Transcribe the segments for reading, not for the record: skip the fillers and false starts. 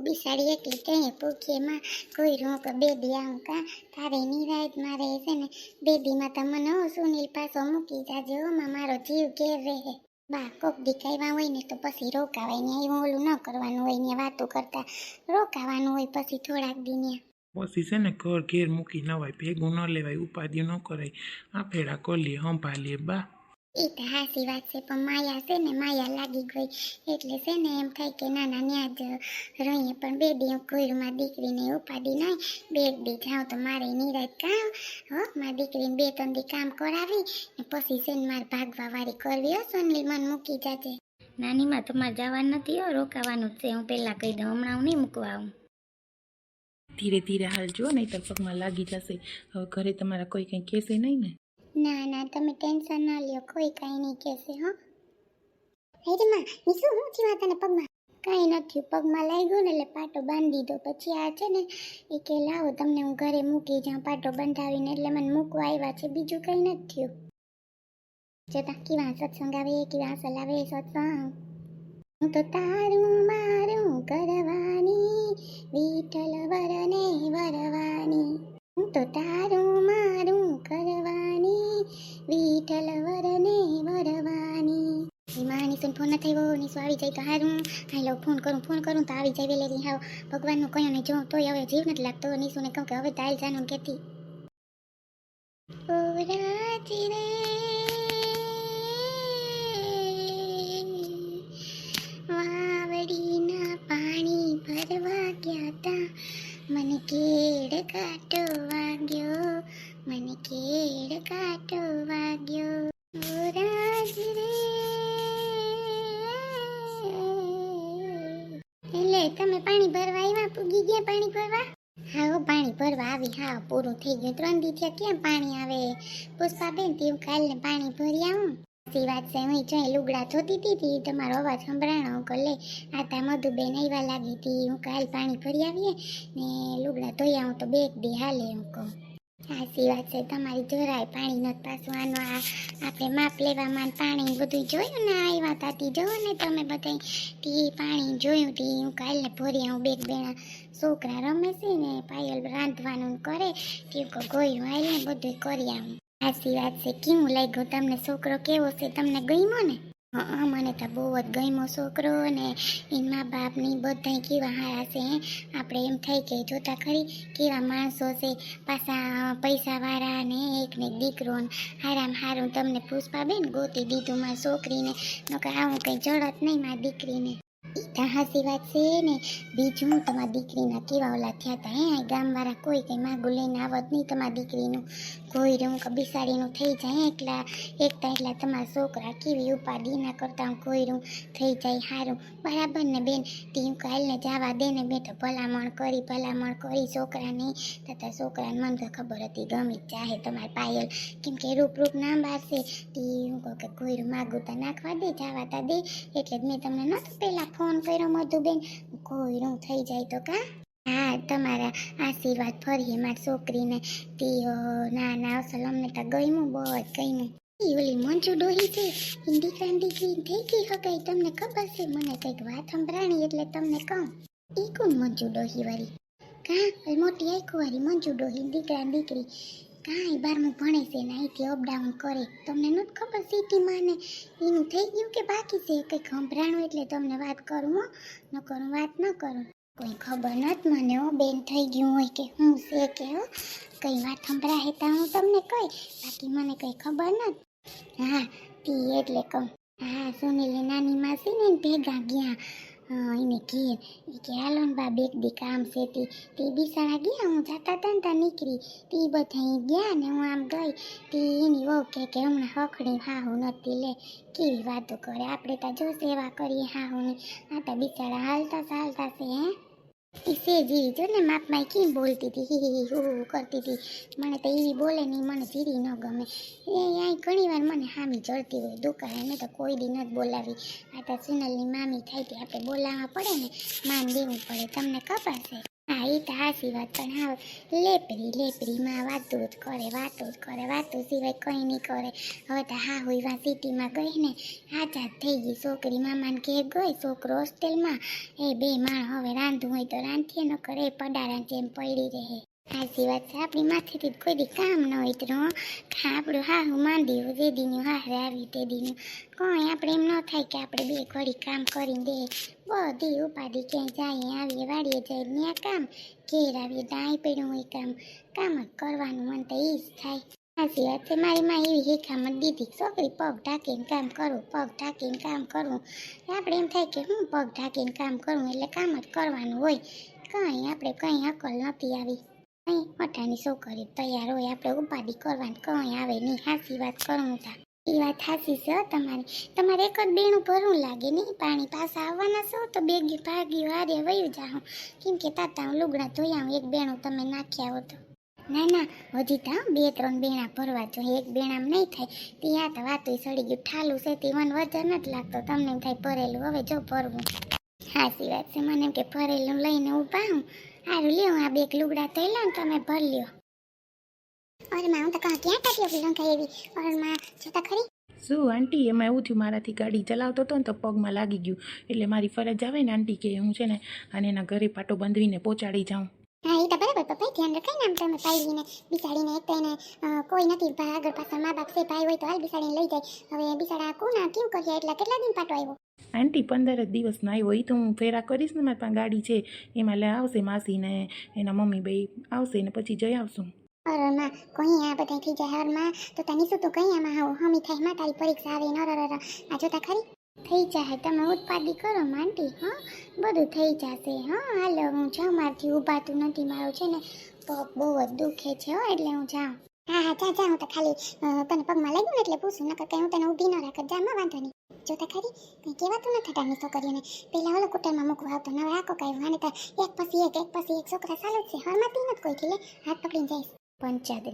બિસાડી એકલી ક્યાંય પૂખીએ માં કોઈ રૂં કે બેદી આવું કા તારે નિરાયત મારે છે ને બેદીમાં તો મને સુનિલ પાછો મૂકી જાજે ઓમાં મારો જીવ ઘેર રહે બા કોક દીકાવ્યા હોય ને તો પછી રોકાવાય ને એવું ઓલું ન કરવાનું હોય ને વાતો કરતા રોકાવાનું હોય પછી થોડાક દિન પછી છે ને ઘર ઘેર મૂકી નવાય ભેગું ન લેવાય ઉપાધિ ન કરાય આ ફેરા કોલીએ સંભાળીએ બા એ તો હાસી વાત છે પણ માયા છે ને માયા લાગી ગઈ એટલે છે ને એમ થાય કે નાના ન્યા જ રહીએ પણ બે દી ઘરમાં દીકરીને ઉપાડી નહીં બે દી જાઉં તો મારે નિરાત કામ હો મારી દીકરીને 2-3 દી કામ કરાવી ને પછી છે ને મારે ભાગવા વાળી કરવી હો સોનલી મન મૂકી જાજે નાનીમાં તમારે જવાનું નથી હો રોકાવાનું જ છે હું પહેલાં કહી દઉં હમણાં હું નહીં મૂકવા આવું ધીરે ધીરે હાલજો નહીંતર પગમાં લાગી જશે હવે ઘરે તમારા કોઈ કંઈ કહેશે નહીં ને ના ના તમે ટેન્શન ના લ્યો કોઈ કાંઈ નહીં કહેશે હો હેરી માં નિશુ હું થયું તને પગમાં કાંઈ નથી પગમાં લાગ્યું ને એટલે પાટો બાંધી દીધો પછી આ છે ને એ કે લાવો તમને હું ઘરે મૂકી જાઉં પાટો બંધાવીને એટલે મને મૂકવા આવ્યા છે બીજું કંઈ નથી થયું જતા કેવા સત્સંગ આવે કેવા સલાવે સત્સંગ હું તો તારું મારું કરવાની વિઠ્ઠલ વરને વરવાની હું તો તારું મારું કરવાની વિઠ્ઠલ વરને વરવાની માની સુન ફોન નથી આવ્યો નીસુ આવી જાય તો હારું હાલો ફોન કરું તો આવી જાય વેલેરી હાવ ભગવાનનું કયો ને જો તોય હવે જીવ નથી લાગતો નીસુને કહું કે હવે તાલ જાનું કેતી ઓ રાજી રે વાવડીના પાણી ભરવા ગયા તા મને કેડ કાટો વાગ્યો મને કેડ કાટો વાગ્યો ઓ રાજ રે એટલે તમે પાણી ભરવા આવ્યા પૂગી ગયા પાણી ભરવા હા પાણી ભરવા આવી હા પૂરું થઈ ગયું 3 દી થયા કેમ પાણી આવે પુષ્પાબેન તેવું કાલને પાણી ભરી આવું સાચી વાત છે હું ચાઈ લુગડા ધોતી હતી તમારો અવાજ સંભળાણો હું કલે આ તા મધુબેન આવ્યા લાગી હતી હું કાલ પાણી ભરી આવીએ ને લુગડા ધોઈ આવું તો 2 દી હાલે હું કહું સાચી વાત છે તમારી જરાય પાણી નથી પાછું આનો આ આપણે માપ લેવામાં પાણી બધું જોયું ને આવ્યા તાતી જોવો ને તમે બધા તી પાણી જોયું તી હું કાલને ભરી આવું 2 બેણા છોકરા રમે છે ને પાયલ રાંધવાનું કરે કે ગોયું હાલ ને બધું કરી આવું સાચી વાત છે કેવું લાગ્યું તમને છોકરો કેવો છે તમને ગમ્યો ને હા મને તો બહુ જ ગમ્યો છોકરો ને એના મા બાપ ની બધા કેવા હારા છે આપણે એમ થઈ કે જોતા ખરી કેવા માણસો છે પાછા પૈસા વાળા ને એક ને દીકરો હારામ હારું તમને પુષ્પાબેન ગોતી દીધું મારી છોકરીને નકર આવું કંઈ જડત નહીં મારી દીકરીને હાસી વાત છે ને બીજું તમારી દીકરીના કેવા ઓલા થયા હતા હે ગામવાળા કોઈ કંઈ માગું લઈને આવત નહીં તમારી દીકરીનું કોઈ રૂમ કે બિસાડીનું થઈ જાય એકલા તમારા છોકરા કેવી ઉપાડી ના કરતા કોઈ રૂમ થઈ જાય સારું બરાબર ને બેન તી કાલને જવા દે ને બેન તો ભલામણ કરી છોકરાને તથા છોકરાને મને તો ખબર હતી ગમી ચાહે તમારે પાયલ કેમ કે રૂપ નામ બારશે તી હું કહું કે કોઈ રૂમ માગું તો નાખવા દે જવા તા દે એટલે જ મેં તમને નહોતો પહેલાં ફોન કર્યો મધુબેન કોઈ રૂમ થઈ જાય તો કા હા તમારા આશીર્વાદ ફરીએ મારી છોકરીને તીઓ ના અસલ અમને તો ગમ્યું બહુ જ ગમ્યું ઓલી મંજુ ડોહી છે દીકરી થઈ ગઈ હકાઈ તમને ખબર છે મને કંઈક વાત સંભળાણી એટલે તમને કહું એ કોણ મંજુ ડોહી વાળી કા મોટી આખું વાળી મંજુ ડોહી દીકરી કાંઈ 12મું ભણે છે ને અહીંથી અપડાઉન કરે તમને નથી ખબર સિટીમાં ને એનું થઈ ગયું કે બાકી છે કંઈક સંભળાણું એટલે તમને વાત કરું હો ન કરું વાત ન કરું કોઈ ખબર નથી મને હો બેન થઈ ગયું હોય કે હું છે કે હો કંઈ વાત સંભળાય તો હું તમને કહી બાકી મને કંઈ ખબર નથી હા તી એટલે કહું હા સુનિલની નાની માસી ને ભેગા ગયા એને ઘેર એ કે હાલો ને બા 2 દી કામ છે તે બિસાડા ગયા હું જતા હતા ને ત્યાં નીકળી તે બધા ગયા ને હું આમ ગઈ તે એની વહુ કે હમણાં હખડી હાહુ નથી લે કેવી વાતો કરે આપણે તો જો સેવા કરીએ હાહુની આ તો બિચારા હાલતા છે હે એ સેજી જો ને માપમાં કેમ બોલતી હતી હી હું કરતી હતી મને તો એવી બોલે નહીં મને જીરી ન ગમે એ અહીં ઘણી વાર મને હામી જળતી હોય દુકાને મેં તો કોઈ દી નથી બોલાવી આ તો સુનલની મામી થાય તે આપણે બોલાવવા પડે ને માન દેવું પડે તમને ખબર છે હા એ તો હાચી વાત પણ હા લેપરીમાં વાતો જ કરે વાતો સિવાય કંઈ નહીં કરે. હવે તો હા હોય સિટીમાં ગઈ ને આઝાદ થઈ ગઈ છોકરી મામાને ઘેર ગઈ છોકરો હોસ્ટેલમાં એ બે માણ હવે રાંધવું હોય તો રાંધીએ ન કરે પડારા જેમ પડી રહે. સાચી વાત છે આપણી માથેથી કોઈ દી કામ ન હોય તો આપણું હા હું માંડી જે દીનું હારે આવી તે દીનું કોઈ આપણે એમ ન થાય કે આપણે બે ઘડી કામ કરીને દે બધી ઉપાધિ ક્યાંય જઈએ આવીએ વાડીએ જઈએ ત્યાં કામ ઘેર આવીએ દાઈ પડ્યું હોય કામ જ કરવાનું મન તો એ જ થાય. સાચી વાત છે મારી માં એવી હિખામત દીધી છોકરી પગ ઢાંકીને કામ કરવું આપણે એમ થાય કે હું પગ ઢાંકીને કામ કરું એટલે કામ જ કરવાનું હોય કંઈ આપણે કંઈ અકલ નથી આવી. કંઈ મોટાની છોકરી તૈયાર હોય આપણે ઉપાધિ કરવાની કંઈ આવે નહીં. સાચી વાત કરું તા એ વાત સાચી છે તમારે એક જ બેણું ભરવું લાગે નહીં પાણી પાછા આવવાના છો તો બેગી ભાગી વારે વયું જાઉં કેમ કે તાતા હું લુગડા ધોઈ આવું એક બેણું તમે નાખ્યા હો તો. ના હજી તો 2-3 બેણા ભરવા જોઈએ એક બેણામાં નહીં થાય ત્યાં તો વાતો સડી ગયું ઠાલું છે તે મને વજન નથી લાગતો તમને એમ થાય ભરેલું હવે જો ભરવું. સાચી વાત છે મને એમ કે ભરેલું લઈને ઊભા હું સારું લ્યો આ બે લુગડા ધોઈ લો ને તમે ભર લ્યો. અરે માં હું તો કહું ક્યાં કાઢ્યો લંકાઈ એવી અરે માં જોતા ખરી. શું આંટી એમાં એવું થયું મારાથી ગાડી ચલાવતો હતો ને તો પગમાં લાગી ગયું એટલે મારી ફરજ આવે ને આંટી કે હું છે ને અને એના ઘરે પાટો બંધવીને પહોંચાડી જાઉં. હા એ તો બરાબર પપ્પા ધ્યાન રખાય ને આમ તમે પાડીને બિસાડીને એક તો એને કોઈ નથી આગળ પાછળ મા બાપ છે ભાઈ હોય તો હાલ બિસાડીને લઈ જાય હવે બિસાડા કોના કેમ કર્યા એટલા કેટલા દિન પાટો આવ્યો. આંટી 15 દિવસનો આવ્યો એ તો હું ફેરા કરીશ ને મારી પાસે ગાડી છે એમાં લે આવશે માસીને એના મમ્મી બે આવશે ને પછી જઈ આવશું. અરે માં કોઈ આ બધા થઈ જાય હરમાં તો તને શું તો કઈ આમાં આવો હમી થાય માં તારી પરીક્ષા આવે નરર આ જોતા ખરી થઈ જાય તમે ઉત્પાદી કરો આંટી હા બધું થઈ જશે હા હાલો હું જાઉં મારથી ઊભાતું નથી મારું છે ને પગ બહુ જ દુખે છે હો એટલે હું જાઉં. હા જા હું તો ખાલી તને પગમાં લાગ્યું ને એટલે પૂછું નકર કઈ હું તને ઊભી ન રાખત જામાં વાંધો નહીં. જોતા ખરી કઈ કહેવાતું નથી તારની છોકરીઓને પેલા ઓલો કુટરમાં મૂકવા આવતો નવા આકો કઈ વાને તો એક પછી એક છોકરા ચાલુ જ છે હરમાતી નથી કોઈ થી લે હાથ પકડીને જઈશ. પંચાયત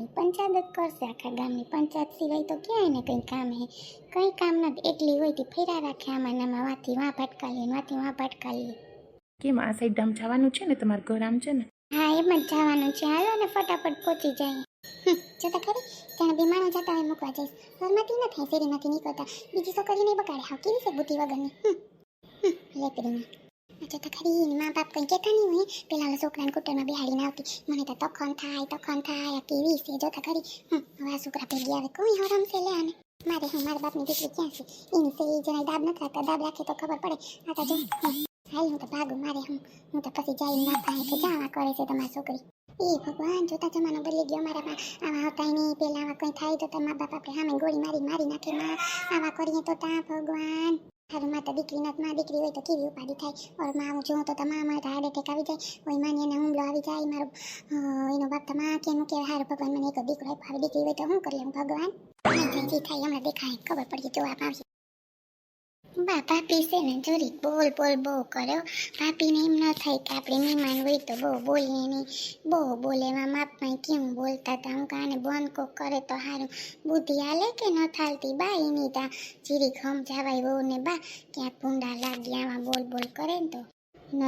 જ કરશે આખા ગામની પંચાયત સિવાય તો ક્યાંય ને કંઈ કામ હે કંઈ કામ નથી એટલી હોય તે ફેરા રાખે આમાં નામાં વાથી વાં ભટકાલીએ. કેમ આ સાઈડ આમ જવાનું છે ને તમારું ઘર આમ છે ને. હા એમ જ જવાનું છે હાલો ને ફટાફટ પહોંચી જાય. જોતા ખરી ત્યાં બે માણસ જતા હોય મૂકવા જઈશ ઘરમાંથી ન થાય શેરીમાંથી નીકળતા બીજી છોકરીને બગાડે હાવ કેવી છે બુદ્ધિ વગરની લેકડીમાં. જોતા ખરી મા બાપ કંઈ કહેતા નહીં હોય પેલા છોકરાને કુટરમાં બેહાડીને આવતી મને તો તખન થાય કેવી છે જોતા ખરી હવે આ છોકરા ભેગી આવે કોઈ હરમ છે લે આને મારા બાપની દીકરી ક્યાં છે એની છે એ જણાય દાબ નથી રાખતા દાબ રાખે તો ખબર પડે આ તો જો હાલ હું તો ભાગું હું તો પછી જઈને ના થાય કે જાવા કરે છે તમારી છોકરી. એ ભગવાન જોતા જમાનો બદલી ગયો મારામાં આવા હતા નહીં પેલા આવા કંઈ થાય તો તમારા બાપ આપણે સામે ગોળી મારી નાખે માં આવા કરીએ તો તા ભગવાન તારું માતા દીકરી નથી માં દીકરી હોય તો કેવી ઉપાધિ થાય ઓર માં હું જોઉં તો તમારા હાર્ટ એટેક આવી જાય કોઈ માન્યને હુમલો આવી જાય મારો એનો બાપ તો માં કેમ કે હારો ભગવાન મને એક દીકરો આવી દીકરી હોય તો શું કરી લઉં ભગવાન જે થાય હમણાં દેખાય ખબર પડી જો આપ આવશે. બા ભાભી છે ને જોરી બોલ બહુ કર્યો ભાભીને એમ ન થાય કે આપણે મહેમાન હોય તો બહુ બોલીએ નહીં બહુ બોલે એમાં માપમાં કેમ બોલતા હતા હું કાને બંધ કોક કરે તો સારું બુદ્ધિ હાલે કે ન થાલતી બા એની તા જીરીક સમજાવાય બહુ ને બા ક્યાંક ભૂંડા લાગી આમાં બોલ કરે ને તો ન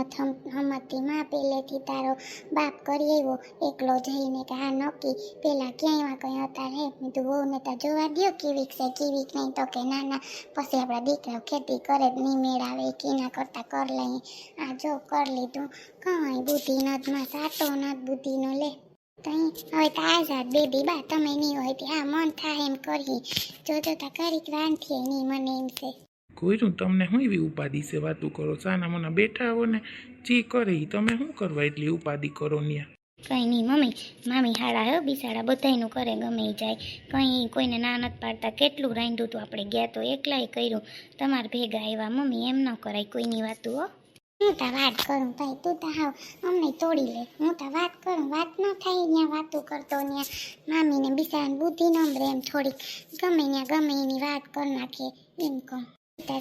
હમતી માં પહેલેથી તારો બાપ કરી આવ્યો એકલો જઈને કે હા નક્કી પેલા ક્યાંય કંઈ હતા રે મેં તું બહુ નેતા જોવા દો કેવીક છે કેવીક નહીં તો કે ના પછી આપણા દીકરાઓ ખેતી કરે જ નહીં મેળાવે કીના કરતા કર લઈએ આ જો કર લીધું કંઈ બુદ્ધિ નથી માં સાટો નથી બુદ્ધિનો લે તઈ હવે તો આઝાદ બેબી બા તમે નહીં હોય તે હા મન થાય એમ કરી જોતા કરીક રાંધીએ નહીં મને એમ છે. કોઈનું તમને શું એવી ઉપાધિ છે વાતું કરો સાના મના બેઠા આવો ને ચી કરે તમે શું કરવા એટલી ઉપાધિ કરો ન્યા. કંઈ નહીં મમ્મી મામી હાડા હે બિસાડા બધાયનું કરે ગમે જાય કંઈ કોઈને ના નથી પાડતા કેટલું રાંધ્યું હતું આપણે ગયા તો એકલાય કર્યું તમારે ભેગા આવ્યા મમ્મી એમ ન કરાય કોઈની વાતું હો. હું તો વાત કરું ભાઈ તું તો હાવ અમને તોડી લે હું તો વાત કરું વાત ન થાય ત્યાં વાતું કરતો ત્યાં મામીને બિસાડાને બુદ્ધિ ન મળે એમ થોડીક ગમે એની વાત કરી નાખે એમ કહું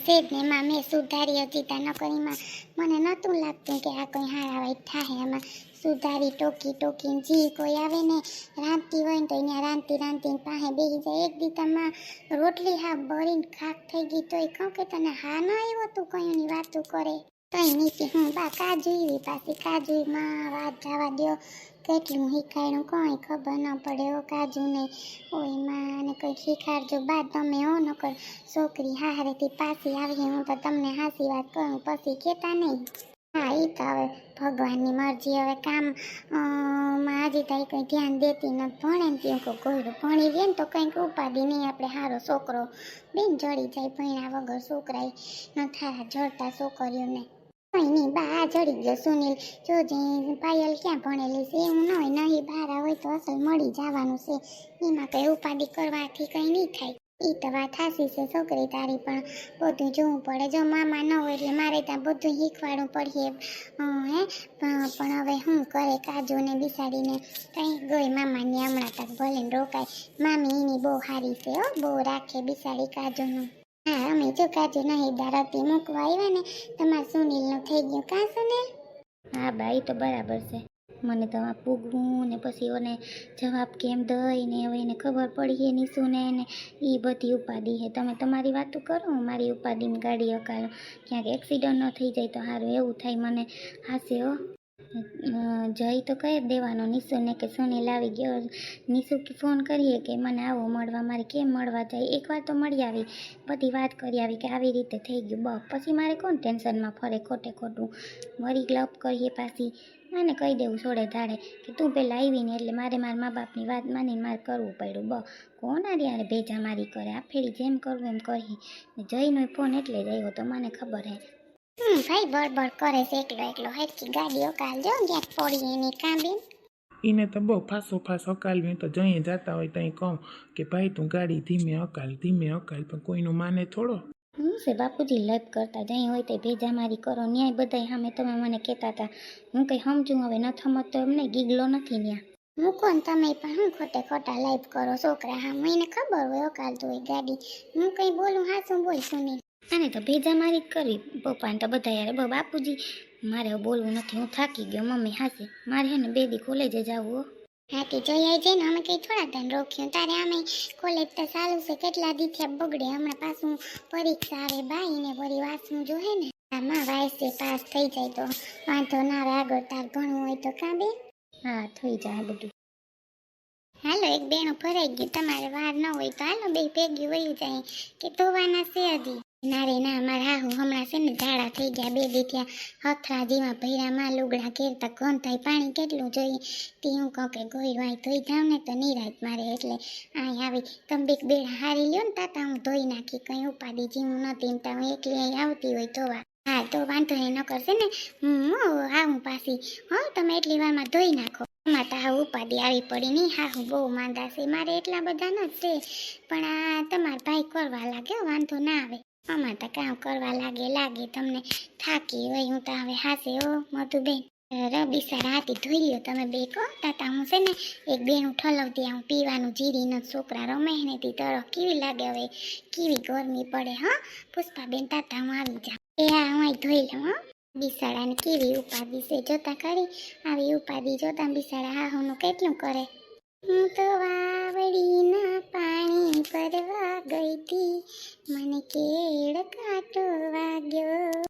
સેજ ને એમાં મેં સુધારી હતી તા નકરીમાં મને નહોતું લાગતું કે આ કંઈ હારા વાઈટ થાય આમાં સુધારી ટોકીને જી કોઈ આવે ને રાંધતી હોય ને તો અહીંયા રાંધતી પાસે બેસી જાય એક દીતામાં રોટલી હા બળીને ખાક થઈ ગઈ તો એ કહું કે તને હા ન આવ્યો તું કઈની વાતું કરે કઈ નીચે હું બા કાજુ એવી પાછી કાજુમાં વાત જવા દ્યો કેટલું શીખાડ્યું કોઈ ખબર ન પડે હો કાજુ નહીં ઓય માં ને કંઈક શીખાડજો બા તમે હો નકર છોકરી હારેથી પાછી આવી હું તો તમને હાસી વાત કરું પછી કહેતા નહીં. હા એ તો હવે ભગવાનની મરજી હવે કામ માં હજી તાઈ કંઈ ધ્યાન દેતી નથી ભણે ને ત્યાં કોઈ ગોયરું ભણી રહે ને તો કંઈક ઉપાધિ નહીં આપણે સારો છોકરો બેન જડી જાય ભણ્યા વગર છોકરાએ ન થાય જડતા છોકરીઓને કઈ નહીં બા આ જડી ગયો સુનિલ જોજે પાયલ ક્યાં ભણેલી છે એવું ન હોય નહીં બહાર હોય તો અસલ મળી જવાનું છે એમાં કંઈ ઉપાધિ કરવાથી કંઈ નહીં થાય. એ તો વાત હાસી છે છોકરી તારી પણ બધું જોવું પડે જો મામા ન હોય એટલે મારે ત્યાં બધું શીખવાડવું પડે હે પણ હવે શું કરે કાજુને બિસાડીને કંઈ ગઈ મામાની હમણાં તક ભલે ને રોકાય મામી એની બહુ સારી છે હો બહુ રાખે બિસાડી કાજુનું. હા અમે જો કાજુ નહીં દારતી મૂકવા આવ્યા ને તમારે સુનિલનું થઈ ગયું કાં સુનિલ? હા બા એ તો બરાબર છે મને તો આ પૂગવું ને પછી ઓને જવાબ કેમ દઈ ને હવે એને ખબર પડી છે નીસુને ને એ બધી ઉપાધિ છે. તમે તમારી વાતો કરો હું મારી ઉપાધિની ગાડી અકાલો ક્યાંક એક્સિડન્ટ ન થઈ જાય તો સારું એવું થાય મને હાસે હો. જઈ તો કહી દેવાનો નીસુને કે સુનિલ આવી ગયો નીસુ કે ફોન કરીએ કે મને આવો મળવા મારે કેમ મળવા જાય એકવાર તો મળી આવી બધી વાત કરી આવી કે આવી રીતે થઈ ગયું બસ પછી મારે કોણ ટેન્શનમાં ફરે ખોટે ખોટું વળી લપ કરીએ પાછી અને કહી દેવું છોડે ધાડે કે તું પહેલાં આવીને એટલે મારે મારા મા બાપની વાત માનીને મારે કરવું પડ્યું બસ કોણ યારે ભેજા મારી કરે આ ફેરી જેમ કરવું એમ કરી જઈનો ફોન એટલે જ આવ્યો તો મને ખબર હે. ભાઈ બળબડ કરે છે એકલો એકલો હેટકી ગાડીઓ કાલજો ક્યાંક પડી એની કાંબી એને તો બહુ ફાસો ફાસ હકાલવી તો જઈએ જતા હોય ત્યાં કહું કે ભાઈ તું ગાડી ધીમે હકાલ પણ કોઈનું માને થોડો. હું છે બાપુજી લપ કરતા જઈ હોય તો ભેજા મારી કરો ન્યાય બધાય સામે તમે મને કહેતા હતા હું કંઈ સમજું હવે ન થમત તો એમને ગીગલો નથી ન્યા. મૂકો ને તમે પણ હું ખોટે ખોટા લાઈફ કરો છોકરા હા મને ખબર હોય અકાલતું હોય ગાડી હું કંઈ બોલું હાચું બોલ સુનિલ. આને તો ભેજા મારી જ કરવી પપ્પાને તો બધા યાર બાપુજી મારે હવે બોલવું નથી હું થાકી ગયો મમ્મી હાસી મારે હે ને 2 દી કોલેજે જવું હો. હા તે જોઈ આવી ને અમે કંઈ થોડા ધન રોક્યું તારે અમે કોલેજ તો ચાલુ છે કેટલા દી થયા બગડે હમણાં પાછું પરીક્ષા આવે બાઈને વળી વાંચવું જોઈએ ને આમાં વાયસે પાસ થઈ જાય તો વાંધો ના આવે આગળ તાર ભણવું હોય તો કાં બેન? હા થઈ જાય બધું. હાલો એક બેનું ભરાઈ ગયું તમારે વાર ન હોય તો હાલો બે ભેગી વયું જાય કે ધોવાના છે હજી. ના રે ના મારા હાહુ હમણાં છે ને ઝાડા થઈ ગયા 2 દી થયા હથરાજીમાં ભૈરામાં લુગડા ઘેરતા ગંધાય પાણી કેટલું જોઈએ તે હું કહું કે ગોઈ વાય ધોઈ જાઉં ને તો નિરાત મારે એટલે અહીં આવી તમે બે બેડા હારી લ્યો ને તાતા હું ધોઈ નાખી કંઈ ઉપાડી જીવું નથી ને હું એકલી અહીં આવતી હોય ધોવા. હા તો વાંધો નહીં ન કરશે ને હું પાછી હો તમે એટલી વારમાં ધોઈ નાખો. એમાં તો હા ઉપાધિ આવી પડી નહીં હા હું બહુ માંદા છે મારે એટલા બધા ન છે પણ આ તમારા ભાઈ કરવા લાગે વાંધો ના આવે આમાં તો કામ કરવા લાગે તમને થાકી હોય હું તો હવે હાસે હો મધુબેન બિસારા હાથી ધોઈ લ્યો તમે બે કહો તાતા હું છે ને એક બેનું ઠલવતી હું પીવાનું જીરી ન છોકરા રમે ને તી તરફ કેવી લાગે હવે કેવી ગરમી પડે હા પુષ્પાબેન તાતા હું આવી જાઉં એ હા હું ધોઈ લઉં હા બિસાડાને કેવી ઉપાધિ છે જોતા ખરી આવી ઉપાધિ જોતા બિસાડા હાહુનું કેટલું કરે. હું તો વાવડીના પાણી પરવા ગઈ તી મને કેળ કાંટો વાગ્યો